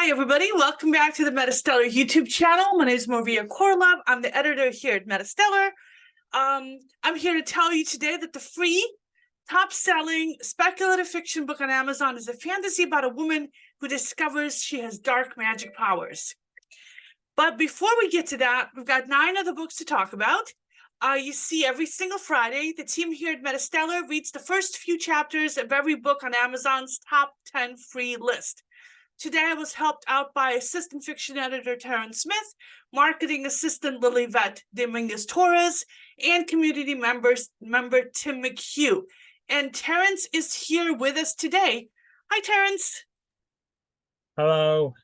Hi, everybody. Welcome back to the MetaStellar YouTube channel. My name is Vera KOROLOV. I'm the editor here at MetaStellar. I'm here to tell you today that the free, top-selling speculative fiction book on Amazon is a fantasy about a woman who discovers she has dark magic powers. But before we get to that, we've got 9 other books to talk about. You see, every single Friday, the team here at MetaStellar reads the first few chapters of every book on Amazon's top 10 free list. Today, I was helped out by assistant fiction editor TERRENCE Smith, marketing assistant Lilivette Dominguez-Torres, and community member Tim McHugh. And Terrence is here with us today. Hi, Terrence. Hello.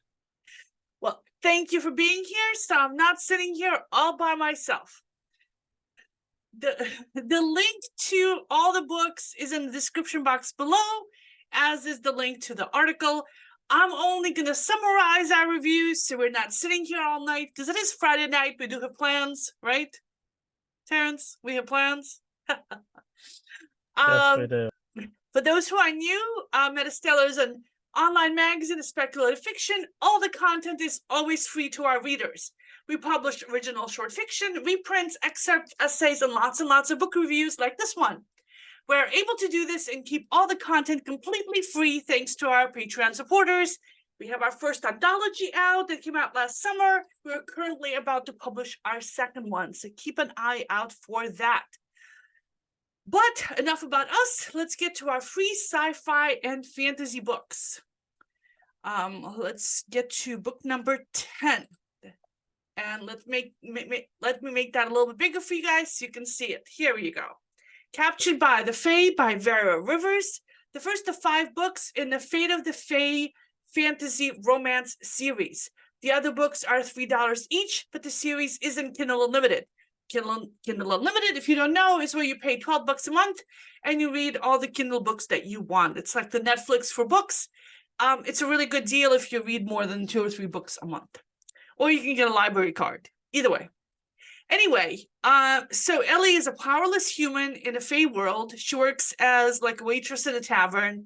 Well, thank you for being here. So I'm not sitting here all by myself. The link to all the books is in the description box below, as is the link to the article. I'm only going to summarize our reviews so we're not sitting here all night, because it is Friday night. We do have plans, right, Terrence? We have plans? Yes, we do. For those who are new, MetaStellar is an online magazine of speculative fiction. All the content is always free to our readers. We publish original short fiction, reprints, excerpts, essays, and lots of book reviews like this one. We're able to do this and keep all the content completely free thanks to our Patreon supporters. We have our first anthology out that came out last summer. We're currently about to publish our second one, so keep an eye out for that. But enough about us. Let's get to our free sci-fi and fantasy books. Let's get to book number 10. And let me make that a little bit bigger for you guys so you can see it. Here you go. Captured by the Fae by Vera Rivers, the first of 5 books in the Fate of the Fae fantasy romance series. The other books are $3 each, but the series isn't Kindle Unlimited. Kindle Unlimited, if you don't know, is where you pay $12 a month and you read all the Kindle books that you want. It's like the Netflix for books. It's a really good deal if you read more than 2 or 3 books a month. Or you can get a library card. Either way. Anyway, so Ellie is a powerless human in a Fae world. She works as like a waitress in a tavern,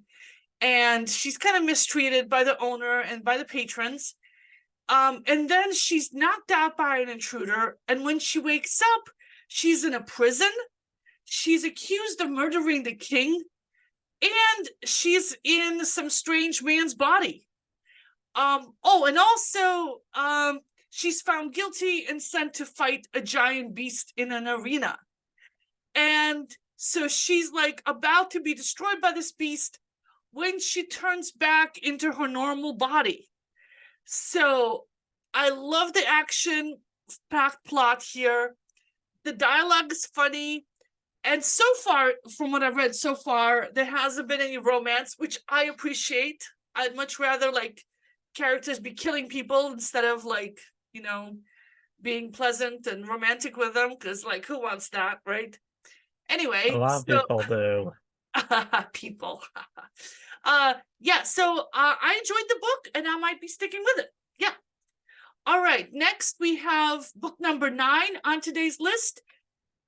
and she's kind of mistreated by the owner and by the patrons. And then she's knocked out by an intruder, and when she wakes up, she's in a prison. She's accused of murdering the king, and she's in some strange man's body. And also, she's found guilty and sent to fight a giant beast in an arena. And so she's like about to be destroyed by this beast when she turns back into her normal body. So I love the action-packed plot here. The dialogue is funny. And so far, from what I've read so far, there hasn't been any romance, which I appreciate. I'd much rather like characters be killing people instead of like, you know, being pleasant and romantic with them, because like who wants that, right? Anyway, a lot of people do. People. Yeah, so I enjoyed the book and I might be sticking with it. Yeah. All right, next we have book number 9 on today's list,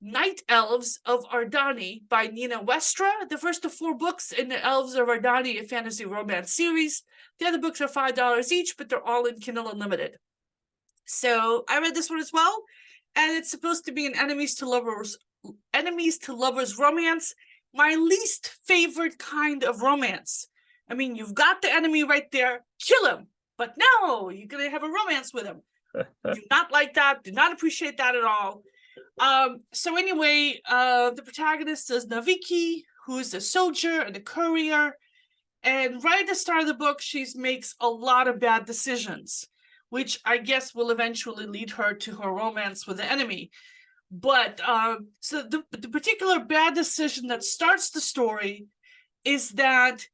Night Elves of Ardani by Nina Westra, the first of 4 books in the Elves of Ardani, a fantasy romance series. The other books are $5 each, but they're all in Kindle Unlimited. So I read this one as well, and it's supposed to be an enemies to lovers romance, my least favorite kind of romance. I mean, you've got the enemy right there, kill him, but no, you're gonna have a romance with him. Do not like that, do not appreciate that at all. So anyway, the protagonist is Naviki, who is a soldier and a courier, and right at the start of the book, she makes a lot of bad decisions, which I guess will eventually lead her to her romance with the enemy. But so the particular bad decision that starts the story is that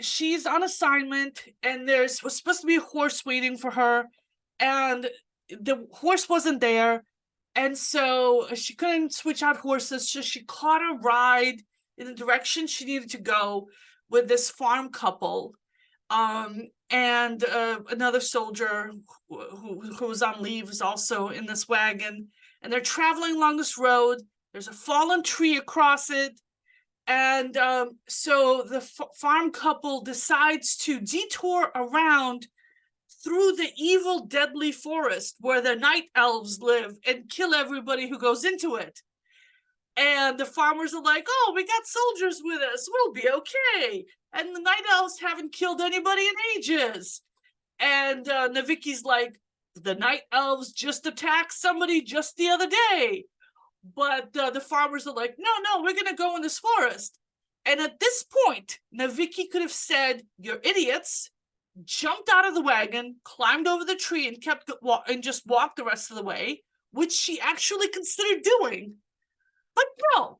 she's on assignment and was supposed to be a horse waiting for her, and the horse wasn't there, and so she couldn't switch out horses, so she caught a ride in the direction she needed to go with this farm couple. And another soldier who was on leave is also in this wagon, and they're traveling along this road. There's a fallen tree across it, and so the farm couple decides to detour around through the evil, deadly forest where the night elves live and kill everybody who goes into it. And the farmers are like, oh, we got soldiers with us, we'll be okay. And the night elves haven't killed anybody in ages. And Naviki's like, the night elves just attacked somebody just the other day. But the farmers are like, no, we're gonna go in this forest. And at this point, Naviki could have said, you're idiots, jumped out of the wagon, climbed over the tree, and just walked the rest of the way, which she actually considered doing. But no,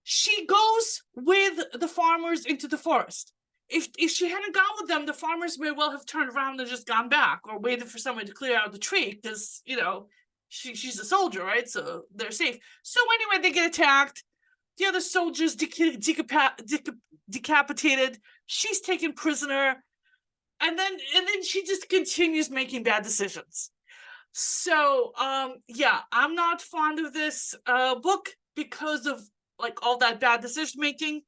she goes with the farmers into the forest. If she hadn't gone with them, the farmers may well have turned around and just gone back, or waited for someone to clear out the tree, because, you know, she's a soldier, right? So they're safe. So anyway, they get attacked. The other soldiers decapitated. She's taken prisoner. And then she just continues making bad decisions. So yeah, I'm not fond of this book because of like all that bad decision making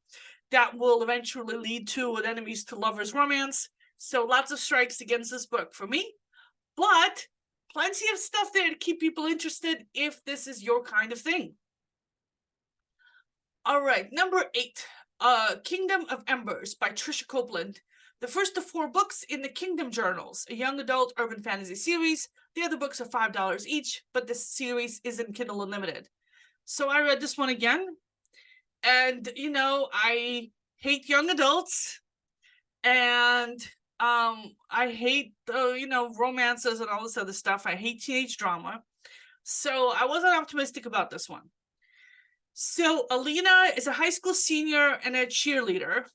that will eventually lead to an enemies to lovers romance. So lots of strikes against this book for me, but plenty of stuff there to keep people interested if this is your kind of thing. All right, number 8, Kingdom of Embers by Tricia Copeland. The first of 4 books in the Kingdom Journals, a young adult urban fantasy series. The other books are $5 each, but this series isn't Kindle Unlimited. So I read this one again, and, you know, I hate young adults, and I hate, you know, romances and all this other stuff. I hate teenage drama. So I wasn't optimistic about this one. So Alina is a high school senior and a cheerleader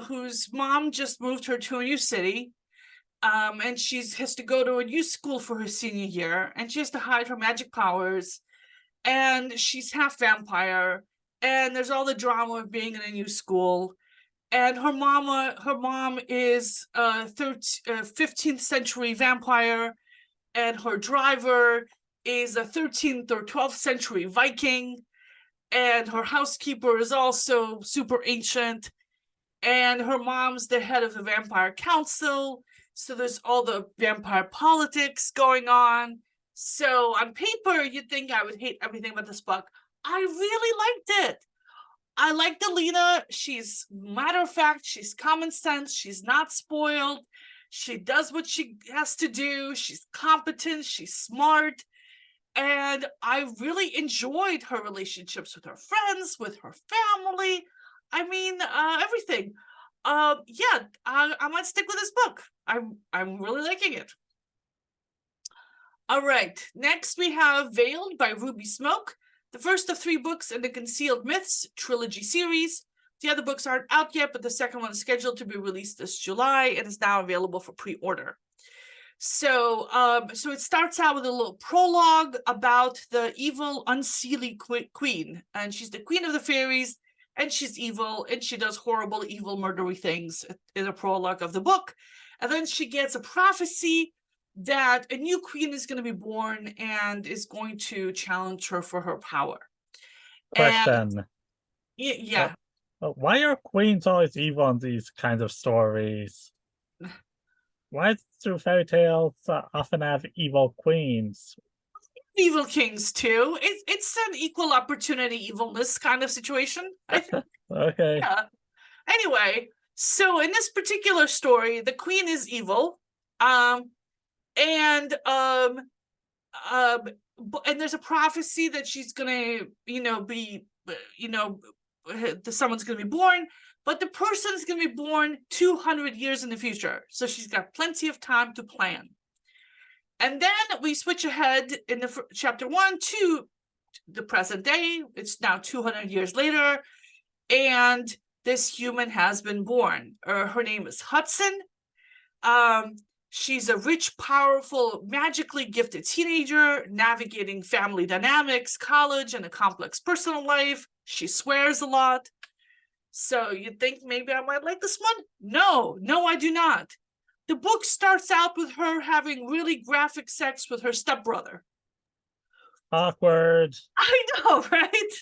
whose mom just moved her to a new city. And she has to go to a new school for her senior year, and she has to hide her magic powers, and she's half vampire, and there's all the drama of being in a new school. And her mom is a 15th century vampire, and her driver is a 13th or 12th century Viking, and her housekeeper is also super ancient, and her mom's the head of the vampire council. So there's all the vampire politics going on. So on paper, you'd think I would hate everything about this book. I really liked it. I liked Alina. She's matter of fact, she's common sense, she's not spoiled. She does what she has to do. She's competent, she's smart. And I really enjoyed her relationships with her friends, with her family. I mean, everything. Yeah, I might stick with this book. I'm really liking it. All right, next we have Veiled by Ruby Smoke, the first of 3 books in the Concealed Myths trilogy series. The other books aren't out yet, but the second one is scheduled to be released this July and is now available for pre-order. So it starts out with a little prologue about the evil Unseelie queen, and she's the queen of the fairies, and she's evil, and she does horrible, evil, murdery things in the prologue of the book. And then she gets a prophecy that a new queen is going to be born and is going to challenge her for her power. Question. And, yeah. Why are queens always evil in these kinds of stories? Why do fairy tales often have evil queens? Evil kings too. It's an equal opportunity evilness kind of situation, I think. Okay. Yeah. Anyway, so in this particular story, the queen is evil, and there's a prophecy that she's gonna, someone's gonna be born, but the person is gonna be born 200 years in the future, so she's got plenty of time to plan. And then we switch ahead in the chapter 1 to the present day. It's now 200 years later, and this human has been born. Her name is Hudson. She's a rich, powerful, magically gifted teenager navigating family dynamics, college, and a complex personal life. She swears a lot. So you'd think maybe I might like this one? No, I do not. The book starts out with her having really graphic sex with her stepbrother. Awkward. I know, right?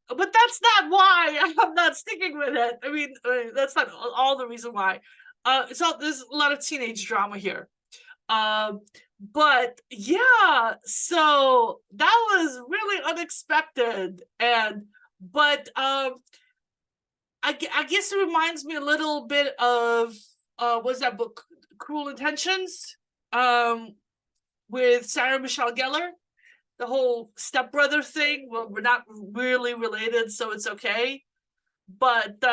But that's not why I'm not sticking with it. I mean, that's not all the reason why. There's a lot of teenage drama here. But yeah, so that was really unexpected. But I guess it reminds me a little bit of what's that book, Cruel Intentions, with Sarah Michelle Gellar, the whole stepbrother thing. Well, we're not really related, so it's okay. But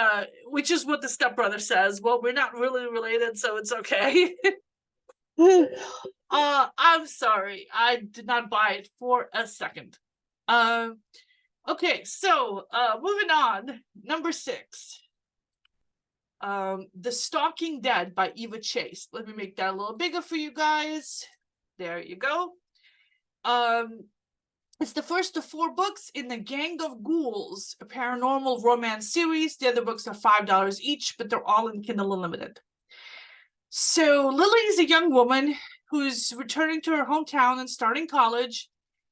which is what the stepbrother says. Well, we're not really related, so it's okay. I'm sorry, I did not buy it for a second. Okay, so moving on, number 6. The Stalking Dead by Eva Chase. Let me make that a little bigger for you guys. There you go. It's the first of 4 books in the Gang of Ghouls, a paranormal romance series. The other books are $5 each, but they're all in Kindle Unlimited. So Lily is a young woman who's returning to her hometown and starting college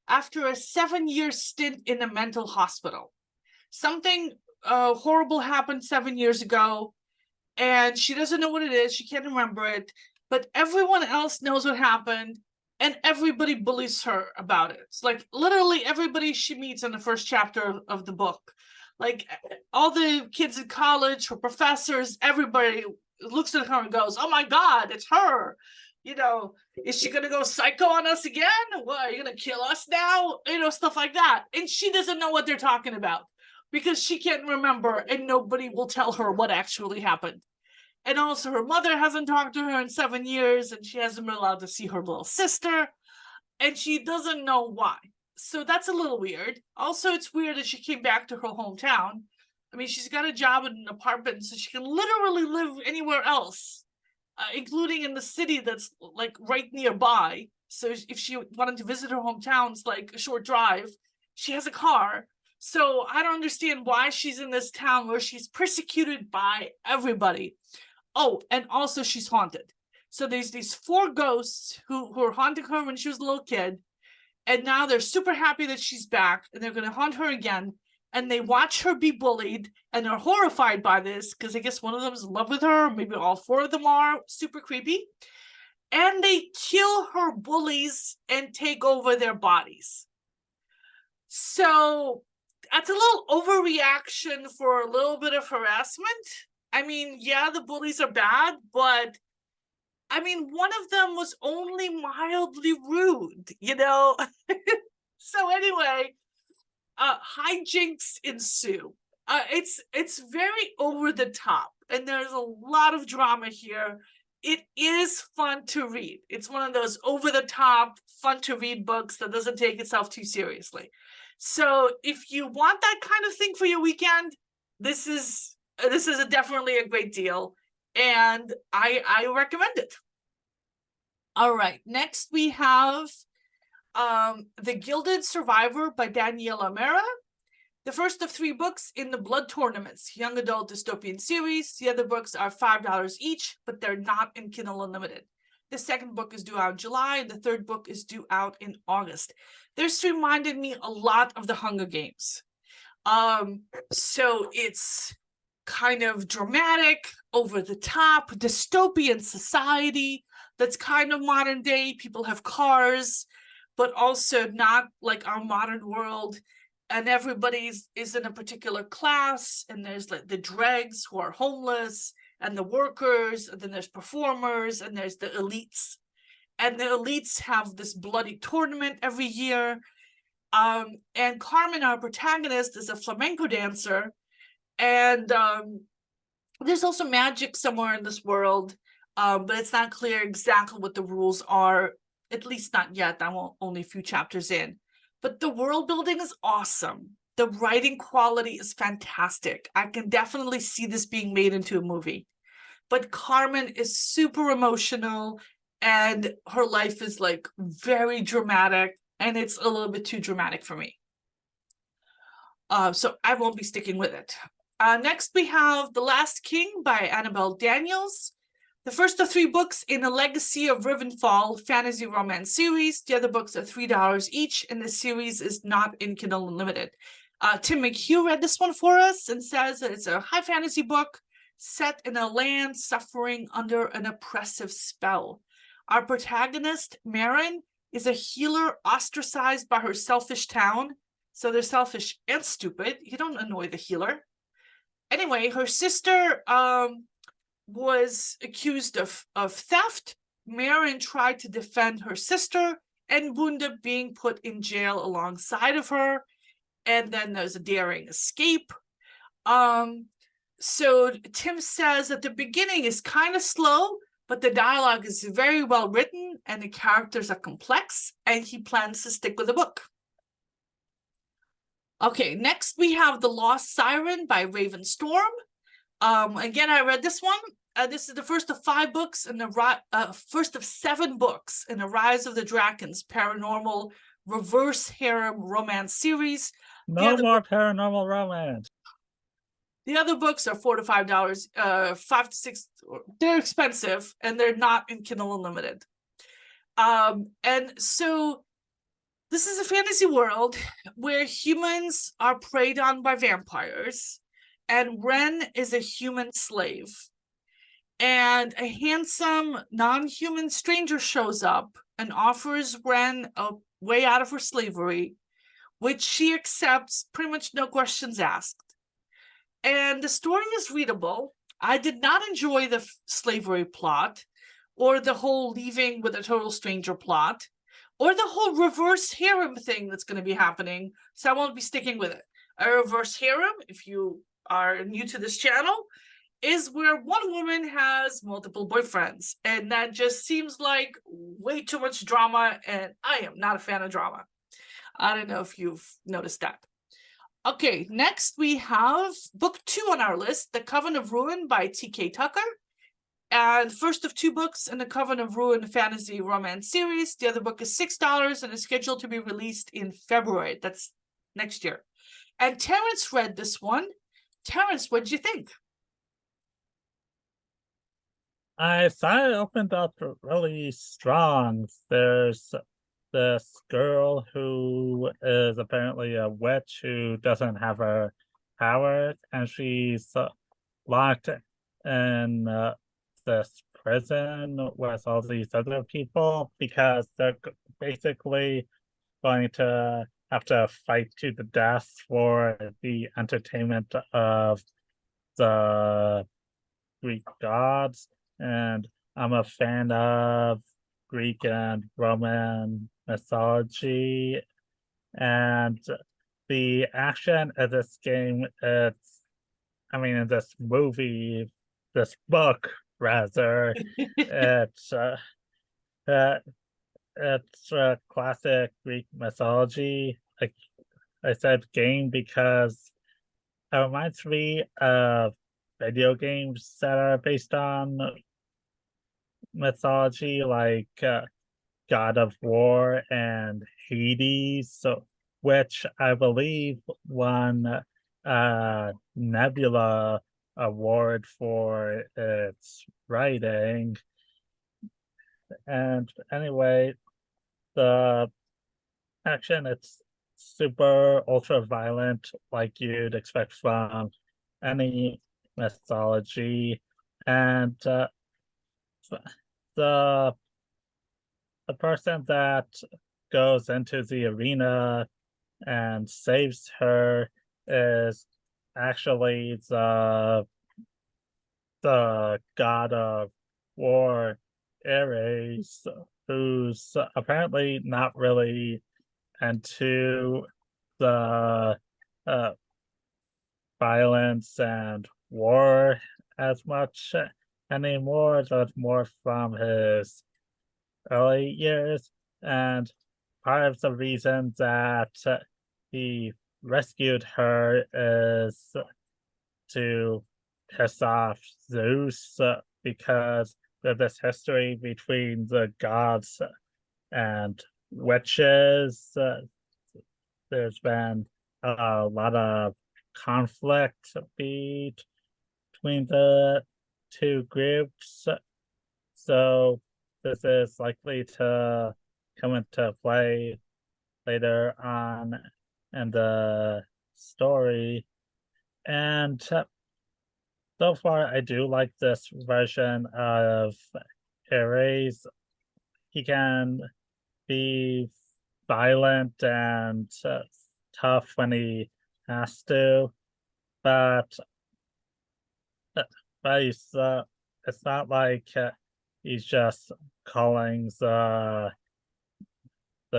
after a 7-year stint in a mental hospital. Something horrible happened 7 years ago, and she doesn't know what it is. She can't remember it, but everyone else knows what happened, and everybody bullies her about it. It's like literally everybody she meets in the first chapter of the book. Like all the kids in college, her professors, everybody looks at her and goes, "Oh my God, it's her. You know, is she gonna go psycho on us again? What, are you gonna kill us now?" You know, stuff like that. And she doesn't know what they're talking about because she can't remember, and nobody will tell her what actually happened. And also her mother hasn't talked to her in 7 years, and she hasn't been allowed to see her little sister, and she doesn't know why. So that's a little weird. Also, it's weird that she came back to her hometown. I mean, she's got a job in an apartment, so she can literally live anywhere else, including in the city that's like right nearby. So if she wanted to visit her hometown, it's like a short drive. She has a car. So I don't understand why she's in this town where she's persecuted by everybody. Oh, and also she's haunted. So there's these 4 ghosts who are haunting her when she was a little kid. And now they're super happy that she's back, and they're going to haunt her again. And they watch her be bullied, and they're horrified by this because I guess one of them is in love with her. Maybe all 4 of them are. Super creepy. And they kill her bullies and take over their bodies. So that's a little overreaction for a little bit of harassment. I mean, yeah, the bullies are bad, but I mean, one of them was only mildly rude, you know? So anyway, hijinks ensue. It's very over the top, and there's a lot of drama here. It is fun to read. It's one of those over the top, fun to read books that doesn't take itself too seriously. So if you want that kind of thing for your weekend, this is definitely a great deal, and I recommend it. All right, next we have The Gilded Survivor by Daniela Mera. The first of 3 books in the Blood Tournaments young adult dystopian series. The other books are $5 each, but they're not in Kindle Unlimited. The second book is due out in July, and the third book is due out in August. This reminded me a lot of the Hunger Games. So it's kind of dramatic, over the top, dystopian society that's kind of modern day. People have cars, but also not like our modern world. And everybody is in a particular class, and there's like the dregs who are homeless, and the workers, and then there's performers, and there's the elites. And the elites have this bloody tournament every year. And Carmen, our protagonist, is a flamenco dancer. And there's also magic somewhere in this world, but it's not clear exactly what the rules are, at least not yet. I'm only a few chapters in. But the world building is awesome. The writing quality is fantastic. I can definitely see this being made into a movie. But Carmen is super emotional, and her life is like very dramatic, and it's a little bit too dramatic for me. So I won't be sticking with it. Next, we have The Last King by Amabel Daniels. The first of 3 books in the Legacy of Rivenfall fantasy romance series. The other books are $3 each, and the series is not in Kindle Unlimited. Tim McHugh read this one for us and says that it's a high fantasy book, set in a land suffering under an oppressive spell. Our protagonist, Mera, is a healer ostracized by her selfish town. So they're selfish and stupid. You don't annoy the healer. Anyway, her sister was accused of theft. Mera tried to defend her sister and wound up being put in jail alongside of her. And then there's a daring escape. So Tim says that the beginning is kind of slow, but the dialogue is very well written and the characters are complex, and he plans to stick with the book. Okay, next we have The Lost Siren by Raven Storm. Again, I read this one. This is the first of 5 books and the first of 7 books in the Rise of the Dragons paranormal reverse harem romance series. No more paranormal romance. The other books are $4 to $5, $5 to $6. They're expensive and they're not in Kindle Unlimited. And so this is a fantasy world where humans are preyed on by vampires, and Ren is a human slave. And a handsome, non-human stranger shows up and offers Ren a way out of her slavery, which she accepts, pretty much no questions asked. And the story is readable. I did not enjoy the slavery plot, or the whole leaving with a total stranger plot, or the whole reverse harem thing that's going to be happening, so I won't be sticking with it. A reverse harem, if you are new to this channel, is where one woman has multiple boyfriends, and that just seems like way too much drama, and I am not a fan of drama. I don't know if you've noticed that. Okay, next we have book 2 on our list, The Coven of Ruin by T.K. Tucker. And first of 2 books in the Coven of Ruin fantasy romance series. The other book is $6 and is scheduled to be released in February. That's next year. And Terrence read this one. Terrence, what did you think? I thought it opened up really strong. There's this girl who is apparently a witch who doesn't have her powers, and she's locked in this prison with all these other people because they're basically going to have to fight to the death for the entertainment of the Greek gods. And I'm a fan of Greek and Roman mythology, and the action of this game, in this movie, this book rather, it's classic Greek mythology. I said game because it reminds me of video games that are based on mythology, like God of War and Hades, which I believe won a Nebula award for its writing. And anyway, the action, it's super ultra violent, like you'd expect from any mythology, and the person that goes into the arena and saves her is actually the god of war, Ares, who's apparently not really into the violence and war as much anymore. That's more from his early years, and part of the reason that he rescued her is to piss off Zeus, because of this history between the gods and witches. There's been a lot of conflict between the 2 groups, so this is likely to come into play later on in the story. And so far I do like this version of Ares. He can be violent and tough when he has to, but it's not like he's just calling the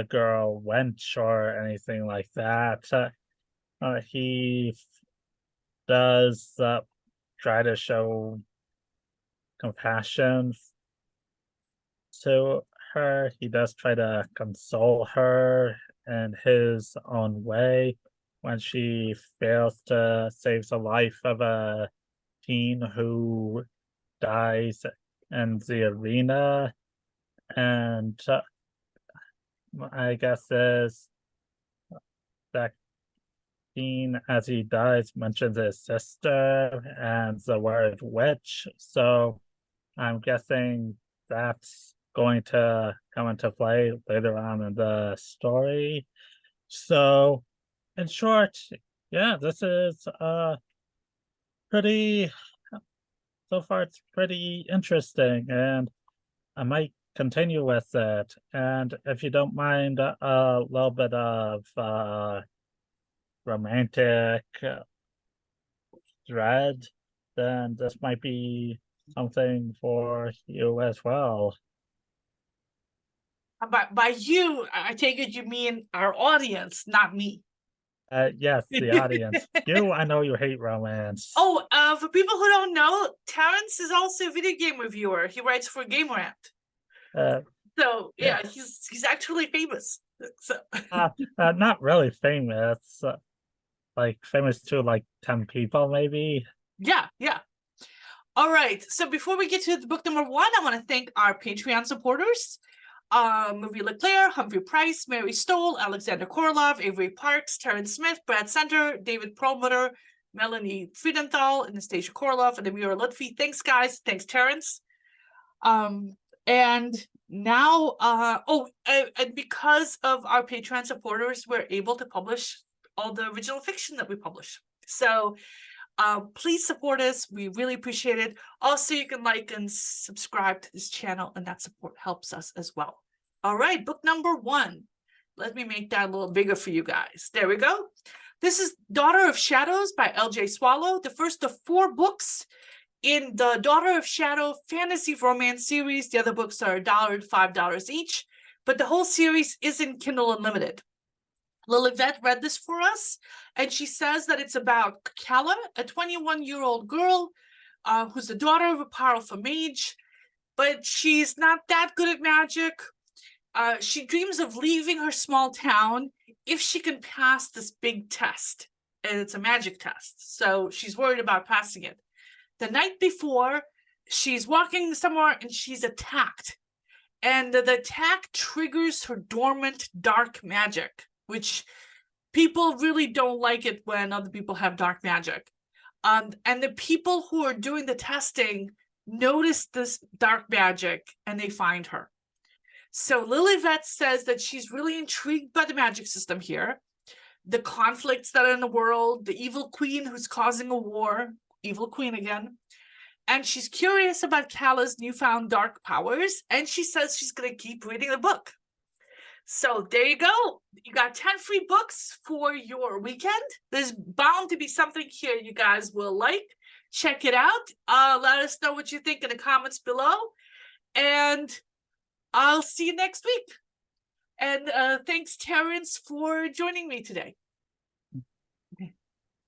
girl wench or anything like that. He does try to show compassion to her. He does try to console her in his own way when she fails to save the life of a teen who dies in the arena. And I guess is that teen, as he dies, mentions his sister and the word witch. So I'm guessing that's going to come into play later on in the story. So, in short, yeah, this is pretty. So far, it's pretty interesting, and I might continue with it. And if you don't mind, a little bit of romantic thread, then this might be something for you as well. By you, I take it you mean our audience, not me. Yes, the audience. I know you hate romance. Oh, for people who don't know, Terrence is also a video game reviewer. He writes for Game Rant. So yeah, he's actually famous. So not really famous. Like famous to like 10 people, maybe. Yeah. All right. So before we get to the book number 1, I want to thank our Patreon supporters. Marie Leclerc, Humphrey Price, Mary Stoll, Alexander Korolov, Avery Parks, Terrence Smith, Brad Center, David Perlmutter, Melanie Friedenthal, Anastasia Korolov, and Amira Lutfi. Thanks, guys. Thanks, Terrence. And now, and because of our Patreon supporters, we're able to publish all the original fiction that we publish. So please support us. We really appreciate it. Also, you can like and subscribe to this channel, and that support helps us as well. All right, book number 1. Let me make that a little bigger for you guys. There we go. This is Daughter of Shadows by L.J. Swallow, the first of 4 books in the Daughter of Shadow fantasy romance series. The other books are $1 to $5 each, but the whole series is in Kindle Unlimited. Lilivette read this for us, and she says that it's about Calla, a 21-year-old girl who's the daughter of a powerful mage, but she's not that good at magic. She dreams of leaving her small town if she can pass this big test, and it's a magic test, so she's worried about passing it. The night before, she's walking somewhere and she's attacked, and the attack triggers her dormant dark magic, which people really don't like it when other people have dark magic. And the people who are doing the testing notice this dark magic and they find her. So Lilivette says that she's really intrigued by the magic system here, the conflicts that are in the world, the evil queen who's causing a war, evil queen again, and she's curious about Calla's newfound dark powers, and she says she's going to keep reading the book. So there you go. You got 10 free books for your weekend. There's bound to be something here you guys will like. Check it out. Let us know what you think in the comments below. And I'll see you next week. And thanks, Terrence, for joining me today.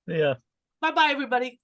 Yeah. Bye-bye, everybody.